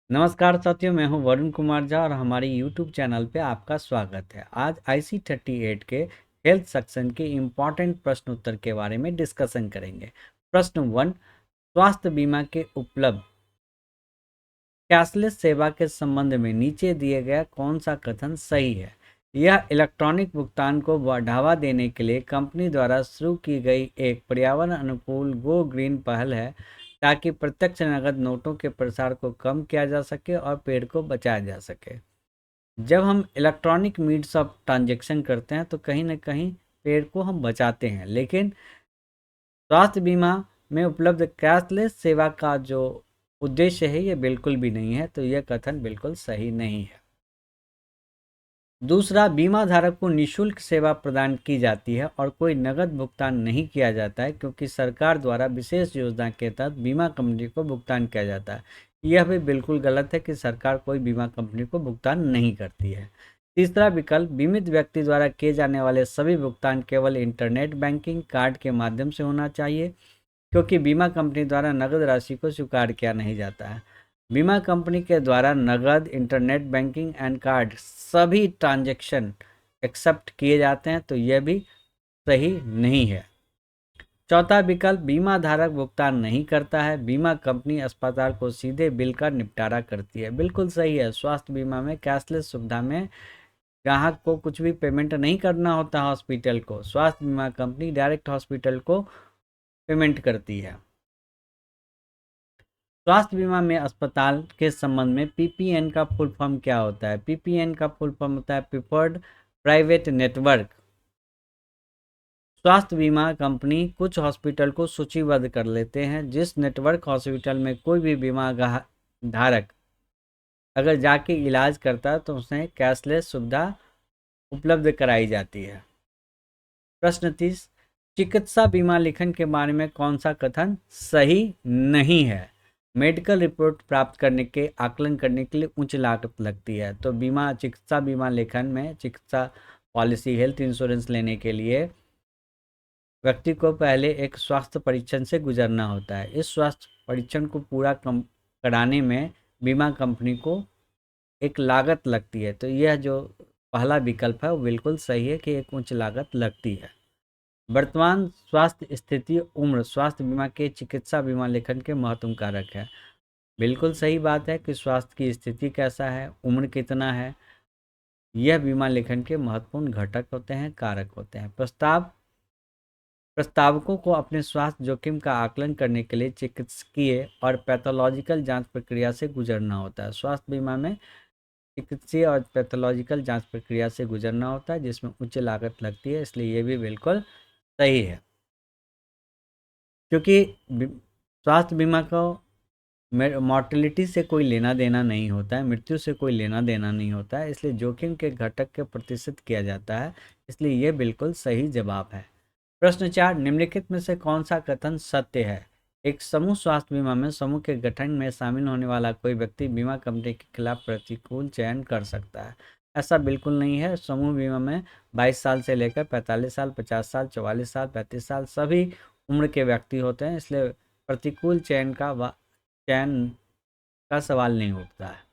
नमस्कार साथियों, मैं हूं वरुण कुमार झा और हमारे YouTube चैनल पे आपका स्वागत है। आज IC38 के हेल्थ सेक्शन के इम्पॉर्टेंट प्रश्न उत्तर के बारे में डिस्कशन करेंगे। प्रश्न 1, स्वास्थ्य बीमा के उपलब्ध कैशलेस सेवा के संबंध में नीचे दिए गया कौन सा कथन सही है? यह इलेक्ट्रॉनिक भुगतान को बढ़ावा देने के लिए कंपनी द्वारा शुरू की गई एक पर्यावरण अनुकूल गो ग्रीन पहल है, ताकि प्रत्यक्ष नकद नोटों के प्रसार को कम किया जा सके और पेड़ को बचाया जा सके। जब हम इलेक्ट्रॉनिक मीड्स ऑफ ट्रांजेक्शन करते हैं तो कहीं ना कहीं पेड़ को हम बचाते हैं, लेकिन स्वास्थ्य बीमा में उपलब्ध कैशलेस सेवा का जो उद्देश्य है ये बिल्कुल भी नहीं है, तो यह कथन बिल्कुल सही नहीं है। दूसरा, बीमा धारक को निःशुल्क सेवा प्रदान की जाती है और कोई नकद भुगतान नहीं किया जाता है, क्योंकि सरकार द्वारा विशेष योजना के तहत बीमा कंपनी को भुगतान किया जाता है। यह भी बिल्कुल गलत है कि सरकार कोई बीमा कंपनी को भुगतान नहीं करती है। तीसरा विकल्प, बीमित व्यक्ति द्वारा किए जाने वाले सभी भुगतान केवल इंटरनेट बैंकिंग कार्ड के माध्यम से होना चाहिए, क्योंकि बीमा कंपनी द्वारा नकद राशि को स्वीकार किया नहीं जाता है। बीमा कंपनी के द्वारा नकद, इंटरनेट बैंकिंग एंड कार्ड सभी ट्रांजैक्शन एक्सेप्ट किए जाते हैं, तो यह भी सही नहीं है। चौथा विकल्प, बीमा धारक भुगतान नहीं करता है, बीमा कंपनी अस्पताल को सीधे बिल का निपटारा करती है। बिल्कुल सही है। स्वास्थ्य बीमा में कैशलेस सुविधा में ग्राहक को कुछ भी पेमेंट नहीं करना होता हॉस्पिटल को, स्वास्थ्य बीमा कंपनी डायरेक्ट हॉस्पिटल को पेमेंट करती है। स्वास्थ्य बीमा में अस्पताल के संबंध में पीपीएन का फुल फॉर्म क्या होता है? पीपीएन का फुल फॉर्म होता है प्रिफर्ड प्राइवेट नेटवर्क। स्वास्थ्य बीमा कंपनी कुछ हॉस्पिटल को सूचीबद्ध कर लेते हैं, जिस नेटवर्क हॉस्पिटल में कोई भी बीमा धारक अगर जाके इलाज करता है तो उसे कैशलेस सुविधा उपलब्ध कराई जाती है। प्रश्न 30, चिकित्सा बीमा लेखन के बारे में कौन सा कथन सही नहीं है? मेडिकल रिपोर्ट प्राप्त करने के आकलन करने के लिए उच्च लागत लगती है। तो चिकित्सा बीमा लेखन में चिकित्सा पॉलिसी हेल्थ इंश्योरेंस लेने के लिए व्यक्ति को पहले एक स्वास्थ्य परीक्षण से गुजरना होता है। इस स्वास्थ्य परीक्षण को पूरा कराने में बीमा कंपनी को एक लागत लगती है। तो यह जो पहला विकल्प है वो बिल्कुल सही है कि एक उच्च लागत लगती है। वर्तमान स्वास्थ्य स्थिति उम्र स्वास्थ्य बीमा के चिकित्सा बीमा लेखन के महत्वपूर्ण कारक है। बिल्कुल सही बात है कि स्वास्थ्य की स्थिति कैसा है, उम्र कितना है, यह बीमा लेखन के महत्वपूर्ण घटक होते हैं, कारक होते हैं। प्रस्तावकों को अपने स्वास्थ्य जोखिम का आकलन करने के लिए चिकित्सकीय और पैथोलॉजिकल जांच प्रक्रिया से गुजरना होता है। स्वास्थ्य बीमा में चिकित्सीय और पैथोलॉजिकल जांच प्रक्रिया से गुजरना होता है, जिसमें उच्च लागत लगती है, इसलिए ये भी बिल्कुल सही है। क्योंकि स्वास्थ्य बीमा को मॉर्टेलिटी से कोई लेना देना नहीं होता है, मृत्यु से कोई लेना देना नहीं होता है, इसलिए जोखिम के घटक के प्रतिशत किया जाता है, इसलिए ये बिल्कुल सही जवाब है। प्रश्न 4, निम्नलिखित में से कौन सा कथन सत्य है? एक समूह स्वास्थ्य बीमा में समूह के गठन में शामिल होने वाला कोई व्यक्ति बीमा कंपनी के खिलाफ प्रतिकूल चयन कर सकता है। ऐसा बिल्कुल नहीं है। समूह बीमा में 22 साल से लेकर 45 साल, 50 साल, 44 साल, 35 साल सभी उम्र के व्यक्ति होते हैं, इसलिए प्रतिकूल चयन का सवाल नहीं उठता है।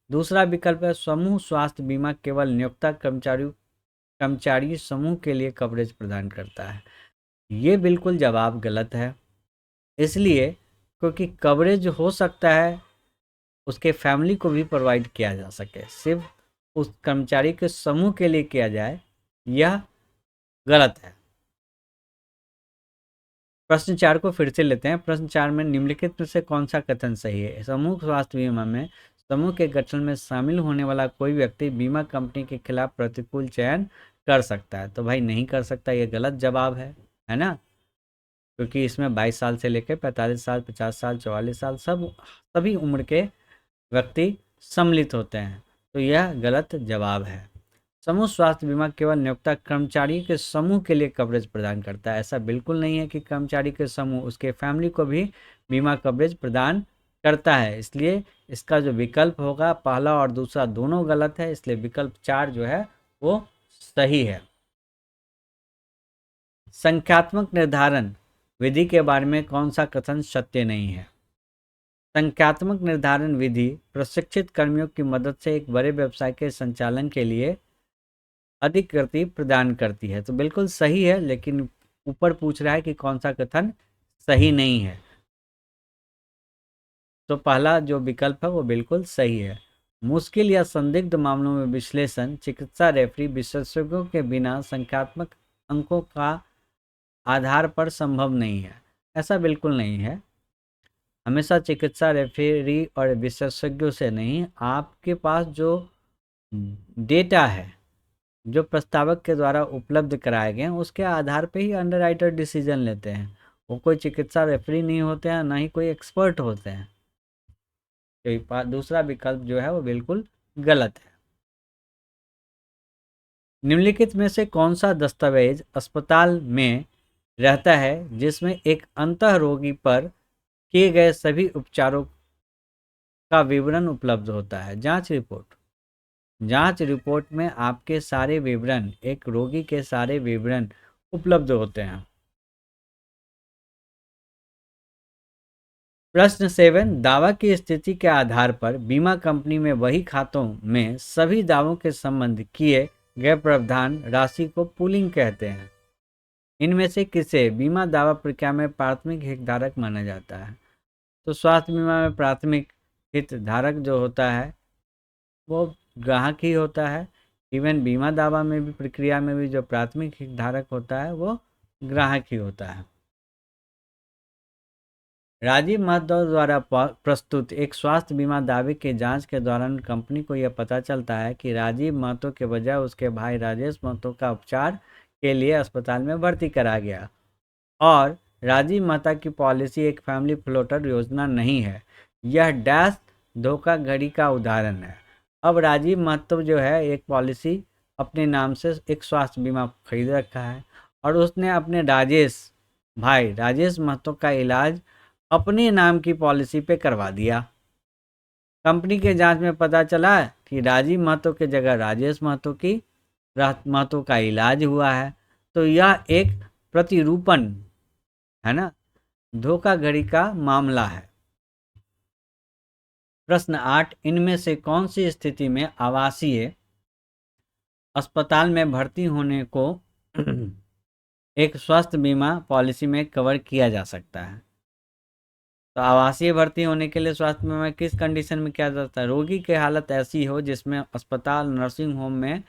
दूसरा विकल्प है, समूह स्वास्थ्य बीमा केवल नियोक्ता कर्मचारी समूह के लिए कवरेज प्रदान करता है। ये बिल्कुल जवाब गलत है। इसलिए क्योंकि कवरेज हो सकता है उसके फैमिली को भी प्रोवाइड किया जा सके, सिर्फ उस कर्मचारी के समूह के लिए किया जाए, यह गलत है। प्रश्न 4 को फिर से लेते हैं। प्रश्न 4 में निम्नलिखित में से कौन सा कथन सही है? समूह स्वास्थ्य बीमा में समूह के गठन में शामिल होने वाला कोई व्यक्ति बीमा कंपनी के खिलाफ प्रतिकूल चयन कर सकता है। तो भाई नहीं कर सकता, ये गलत जवाब है ना? क्योंकि इसमें 22 साल से लेकर 45 साल, 50 साल, 44 साल सभी उम्र के व्यक्ति सम्मिलित होते हैं, तो यह गलत जवाब है। समूह स्वास्थ्य बीमा केवल नियोक्ता कर्मचारी के समूह के लिए कवरेज प्रदान करता है। ऐसा बिल्कुल नहीं है कि कर्मचारी के समूह उसके फैमिली को भी बीमा कवरेज प्रदान करता है, इसलिए इसका जो विकल्प होगा पहला और दूसरा दोनों गलत है, इसलिए विकल्प 4 जो है वो सही है। संख्यात्मक निर्धारण विधि के बारे में कौन सा कथन सत्य नहीं है? संख्यात्मक निर्धारण विधि प्रशिक्षित कर्मियों की मदद से एक बड़े व्यवसाय के संचालन के लिए अधिक गति प्रदान करती है। तो बिल्कुल सही है, लेकिन ऊपर पूछ रहा है कि कौन सा कथन सही नहीं है। तो पहला जो विकल्प है वो बिल्कुल सही है। मुश्किल या संदिग्ध मामलों में विश्लेषण चिकित्सा रेफरी विशेषज्ञों के बिना संख्यात्मक अंकों का आधार पर संभव नहीं है। ऐसा बिल्कुल नहीं है। हमेशा चिकित्सा रेफरी और विशेषज्ञों से नहीं, आपके पास जो डेटा है, जो प्रस्तावक के द्वारा उपलब्ध कराए गए हैं, उसके आधार पर ही अंडरराइटर डिसीजन लेते हैं। वो कोई चिकित्सा रेफरी नहीं होते हैं, ना ही कोई एक्सपर्ट होते हैं। तो दूसरा विकल्प जो है वो बिल्कुल गलत है। निम्नलिखित में से कौन सा दस्तावेज अस्पताल में रहता है जिसमें एक अंतः रोगी पर किए गए सभी उपचारों का विवरण उपलब्ध होता है? जांच रिपोर्ट। जांच रिपोर्ट में आपके सारे विवरण, एक रोगी के सारे विवरण उपलब्ध होते हैं। प्रश्न 7, दावा की स्थिति के आधार पर बीमा कंपनी में वही खातों में सभी दावों के संबंध किए गए प्रावधान राशि को पूलिंग कहते हैं। इनमें से किसे बीमा दावा प्रक्रिया में प्राथमिक हितधारक माना जाता है? तो स्वास्थ्य बीमा में प्राथमिक हितधारक जो होता है वो ग्राहक ही होता है। इवन बीमा दावा में भी, प्रक्रिया में भी जो प्राथमिक हितधारक होता है वो ग्राहक ही होता है। राजीव महतो द्वारा प्रस्तुत एक स्वास्थ्य बीमा दावे के जांच के दौरान कंपनी को यह पता चलता है कि राजीव महतो के बजाय उसके भाई राजेश महतो का उपचार के लिए अस्पताल में भर्ती करा गया और राजीव महता की पॉलिसी एक फैमिली फ्लोटर योजना नहीं है। यह डैश धोखाधड़ी का उदाहरण है। अब राजीव महतो जो है एक पॉलिसी अपने नाम से एक स्वास्थ्य बीमा खरीद रखा है और उसने अपने भाई राजेश महतो का इलाज अपने नाम की पॉलिसी पे करवा दिया। कंपनी के जांच में पता चला कि राजीव महतो के जगह राजेश महतो का इलाज हुआ है। तो यह एक प्रतिरूपण है ना, धोखाधड़ी का मामला है। प्रश्न 8, इनमें से कौन सी स्थिति में आवासीय अस्पताल में भर्ती होने को एक स्वास्थ्य बीमा पॉलिसी में कवर किया जा सकता है? तो आवासीय भर्ती होने के लिए स्वास्थ्य बीमा किस कंडीशन में किया जाता है? रोगी की हालत ऐसी हो जिसमें अस्पताल, नर्सिंग होम में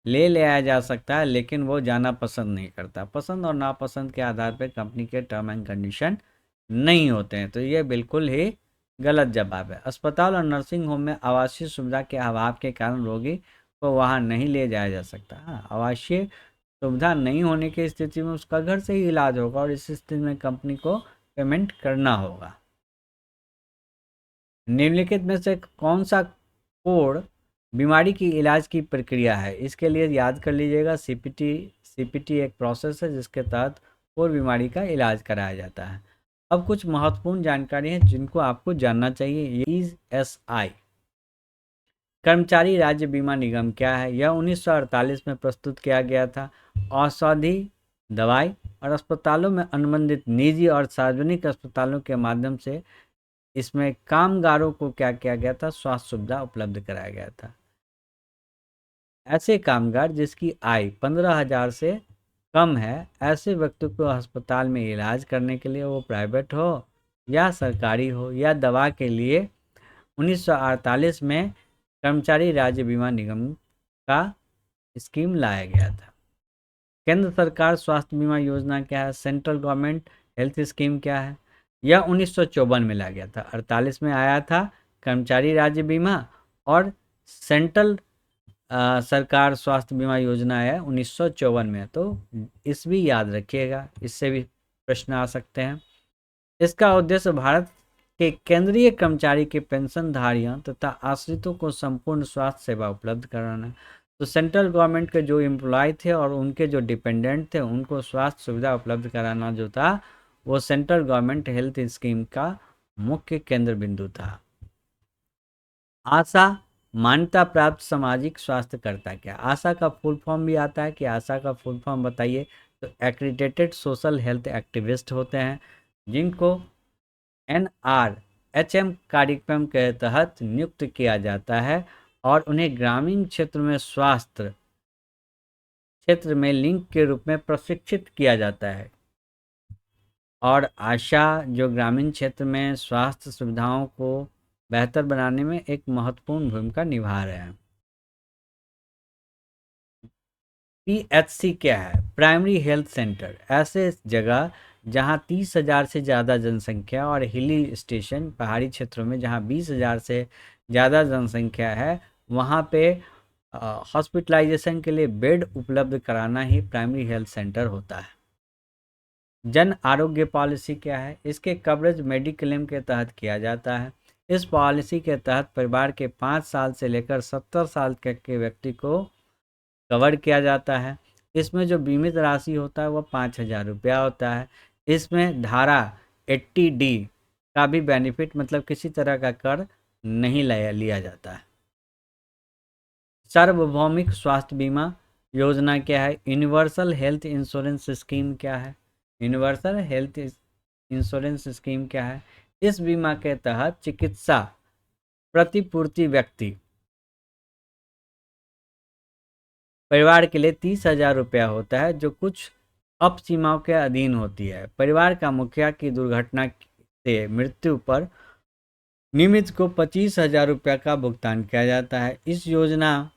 ले आया जा सकता है, लेकिन वो जाना पसंद नहीं करता। पसंद और नापसंद के आधार पर कंपनी के टर्म एंड कंडीशन नहीं होते हैं। तो ये बिल्कुल ही गलत जवाब है। अस्पताल और नर्सिंग होम में आवासीय सुविधा के अभाव के कारण रोगी को वहाँ नहीं ले जाया जा सकता। हाँ, आवासीय सुविधा नहीं होने की स्थिति में उसका घर से ही इलाज होगा और इस स्थिति में कंपनी को पेमेंट करना होगा। निम्नलिखित में से कौन सा कोड बीमारी की इलाज की प्रक्रिया है? इसके लिए याद कर लीजिएगा, सीपीटी एक प्रोसेस है जिसके तहत कोई बीमारी का इलाज कराया जाता है। अब कुछ महत्वपूर्ण जानकारी है जिनको आपको जानना चाहिए। ईएसआई कर्मचारी राज्य बीमा निगम क्या है? यह 1948 में प्रस्तुत किया गया था। औषधि, दवाई और अस्पतालों में अनुबंधित निजी और सार्वजनिक अस्पतालों के माध्यम से इसमें कामगारों को क्या किया गया था? स्वास्थ्य सुविधा उपलब्ध कराया गया था। ऐसे कामगार जिसकी आय 15,000 से कम है, ऐसे व्यक्ति को अस्पताल में इलाज करने के लिए, वो प्राइवेट हो या सरकारी हो, या दवा के लिए 1948 में कर्मचारी राज्य बीमा निगम का स्कीम लाया गया था। केंद्र सरकार स्वास्थ्य बीमा योजना क्या है? सेंट्रल गवर्नमेंट हेल्थ स्कीम क्या है? यह 1954 में लाया गया था। 48 में आया था कर्मचारी राज्य बीमा, और सेंट्रल सरकार स्वास्थ्य बीमा योजना है 1954 में। तो इस भी याद रखिएगा, इससे भी प्रश्न आ सकते हैं। इसका उद्देश्य भारत के केंद्रीय कर्मचारी के पेंशनधारियों तथा आश्रितों को संपूर्ण स्वास्थ्य सेवा उपलब्ध कराना है। तो सेंट्रल गवर्नमेंट के जो एम्प्लॉय थे और उनके जो डिपेंडेंट थे, उनको स्वास्थ्य सुविधा उपलब्ध कराना जो था, वो सेंट्रल गवर्नमेंट हेल्थ स्कीम का मुख्य केंद्र बिंदु था। आशा मान्यता प्राप्त सामाजिक स्वास्थ्यकर्ता क्या? आशा का फुल फॉर्म भी आता है कि आशा का फुल फॉर्म बताइए। तो एक्रीडेटेड सोशल हेल्थ एक्टिविस्ट होते हैं, जिनको NR HM कार्यक्रम के तहत नियुक्त किया जाता है और उन्हें ग्रामीण क्षेत्र में स्वास्थ्य क्षेत्र में लिंक के रूप में प्रशिक्षित किया जाता है। और आशा जो ग्रामीण क्षेत्र में स्वास्थ्य सुविधाओं को बेहतर बनाने में एक महत्वपूर्ण भूमिका निभा रहे हैं। PHC क्या है? प्राइमरी हेल्थ सेंटर, ऐसे जगह जहां 30,000 से ज़्यादा जनसंख्या और हिली स्टेशन पहाड़ी क्षेत्रों में जहां 20,000 से ज़्यादा जनसंख्या है वहां पे हॉस्पिटलाइजेशन के लिए बेड उपलब्ध कराना ही प्राइमरी हेल्थ सेंटर होता है। जन आरोग्य पॉलिसी क्या है? इसके कवरेज मेडिक्लेम के तहत किया जाता है। इस पॉलिसी के तहत परिवार के 5 साल से लेकर 70 साल तक के व्यक्ति को कवर किया जाता है। इसमें जो बीमित राशि होता है वह 5,000 रुपया होता है। इसमें धारा 80D का भी बेनिफिट मतलब किसी तरह का कर नहीं लिया जाता है। सार्वभौमिक स्वास्थ्य बीमा योजना क्या है? यूनिवर्सल हेल्थ इंश्योरेंस स्कीम क्या है? यूनिवर्सल हेल्थ इंश्योरेंस स्कीम क्या है? इस बीमा के तहत चिकित्सा प्रतिपूर्ति व्यक्ति परिवार के लिए 30,000 रुपया होता है जो कुछ अप सीमाओं के अधीन होती है। परिवार का मुखिया की दुर्घटना से मृत्यु पर निमित्त को 25,000 रुपया का भुगतान किया जाता है। इस योजना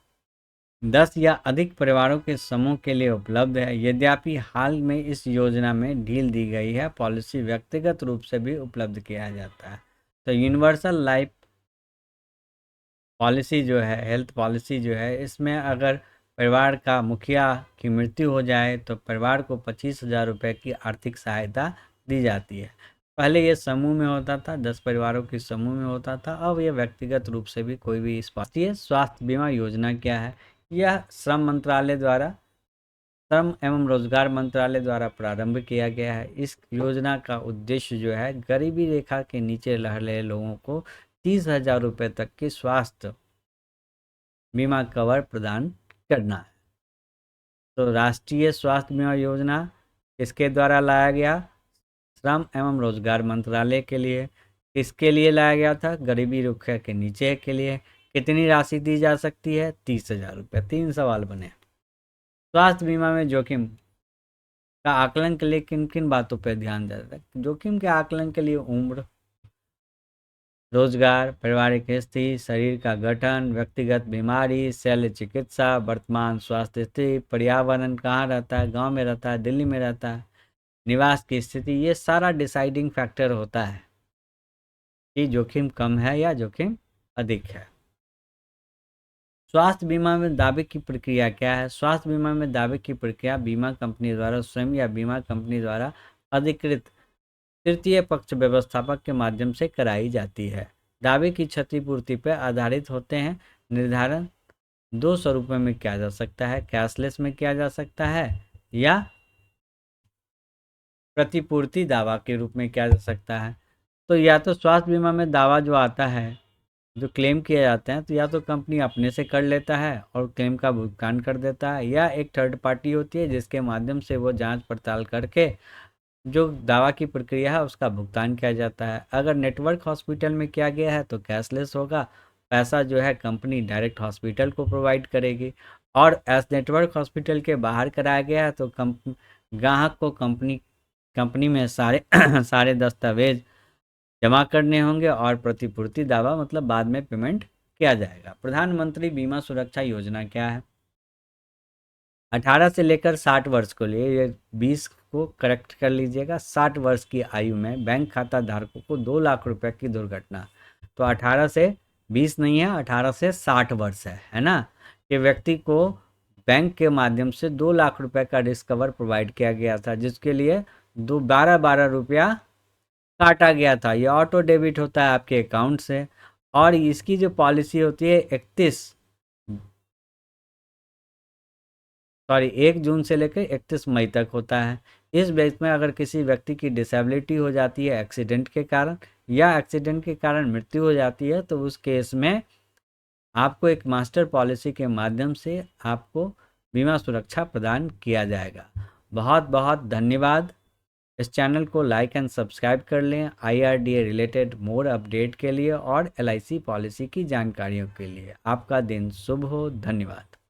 10 या अधिक परिवारों के समूह के लिए उपलब्ध है। यद्यपि हाल में इस योजना में ढील दी गई है, पॉलिसी व्यक्तिगत रूप से भी उपलब्ध किया जाता है। तो यूनिवर्सल लाइफ पॉलिसी जो है, हेल्थ पॉलिसी जो है, इसमें अगर परिवार का मुखिया की मृत्यु हो जाए तो परिवार को 25,000 रुपये की आर्थिक सहायता दी जाती है। पहले ये समूह में होता था, 10 परिवारों के समूह में होता था, अब ये व्यक्तिगत रूप से भी कोई भी इस पाती। स्वास्थ्य बीमा योजना क्या है? यह श्रम मंत्रालय द्वारा, श्रम एवं रोजगार मंत्रालय द्वारा प्रारंभ किया गया है। इस योजना का उद्देश्य जो है गरीबी रेखा के नीचे रह रहे लोगों को 30,000 रुपये तक की स्वास्थ्य बीमा कवर प्रदान करना है। तो राष्ट्रीय स्वास्थ्य बीमा योजना किसके द्वारा लाया गया? श्रम एवं रोजगार मंत्रालय के लिए। किसके लिए लाया गया था? गरीबी रेखा के नीचे के लिए। कितनी राशि दी जा सकती है? 30,000 रुपये। 3 सवाल बने। स्वास्थ्य बीमा में जोखिम का आकलन के लिए किन किन बातों पर ध्यान दिया जाता है? जोखिम के आकलन के लिए उम्र, रोजगार, पारिवारिक स्थिति, शरीर का गठन, व्यक्तिगत बीमारी, शल्य चिकित्सा, वर्तमान स्वास्थ्य स्थिति, पर्यावरण, कहाँ रहता है, गांव में रहता है, दिल्ली में रहता है, निवास की स्थिति, ये सारा डिसाइडिंग फैक्टर होता है कि जोखिम कम है या जोखिम अधिक है। स्वास्थ्य बीमा में दावे की प्रक्रिया क्या है? स्वास्थ्य बीमा में दावे की प्रक्रिया बीमा कंपनी द्वारा स्वयं या बीमा कंपनी द्वारा अधिकृत तृतीय पक्ष व्यवस्थापक के माध्यम से कराई जाती है। दावे की क्षतिपूर्ति पर आधारित होते हैं। निर्धारण 2 स्वरूपों में किया जा सकता है, कैशलेस में किया जा सकता है या प्रतिपूर्ति दावा के रूप में किया जा सकता है। तो या तो स्वास्थ्य बीमा में दावा जो आता है, जो क्लेम किए जाते हैं, तो या तो कंपनी अपने से कर लेता है और क्लेम का भुगतान कर देता है, या एक थर्ड पार्टी होती है जिसके माध्यम से वो जांच पड़ताल करके जो दावा की प्रक्रिया है उसका भुगतान किया जाता है। अगर नेटवर्क हॉस्पिटल में किया गया है तो कैशलेस होगा, पैसा जो है कंपनी डायरेक्ट हॉस्पिटल को प्रोवाइड करेगी। और एस नेटवर्क हॉस्पिटल के बाहर कराया गया है तो ग्राहक को कंपनी में सारे सारे दस्तावेज जमा करने होंगे और प्रतिपूर्ति दावा मतलब बाद में पेमेंट किया जाएगा। प्रधानमंत्री बीमा सुरक्षा योजना क्या है? 18 से लेकर 60 वर्ष को लिए, ये 20 को करेक्ट कर लीजिएगा, 60 वर्ष की आयु में बैंक खाता धारकों को 2 लाख रुपए की दुर्घटना, तो 18 से 20 नहीं है, 18 से 60 वर्ष है ना, कि व्यक्ति को बैंक के माध्यम से 2 लाख रुपए का रिस्क कवर प्रोवाइड किया गया था, जिसके लिए 12 रुपया काटा गया था। ये ऑटो डेबिट होता है आपके अकाउंट से, और इसकी जो पॉलिसी होती है 1 जून से लेकर 31 मई तक होता है। इस बेस में अगर किसी व्यक्ति की डिसेबिलिटी हो जाती है एक्सीडेंट के कारण, या एक्सीडेंट के कारण मृत्यु हो जाती है, तो उस केस में आपको एक मास्टर पॉलिसी के माध्यम से आपको बीमा सुरक्षा प्रदान किया जाएगा। बहुत बहुत धन्यवाद। इस चैनल को लाइक एंड सब्सक्राइब कर लें IRDA रिलेटेड मोर अपडेट के लिए और LIC पॉलिसी की जानकारियों के लिए। आपका दिन शुभ हो। धन्यवाद।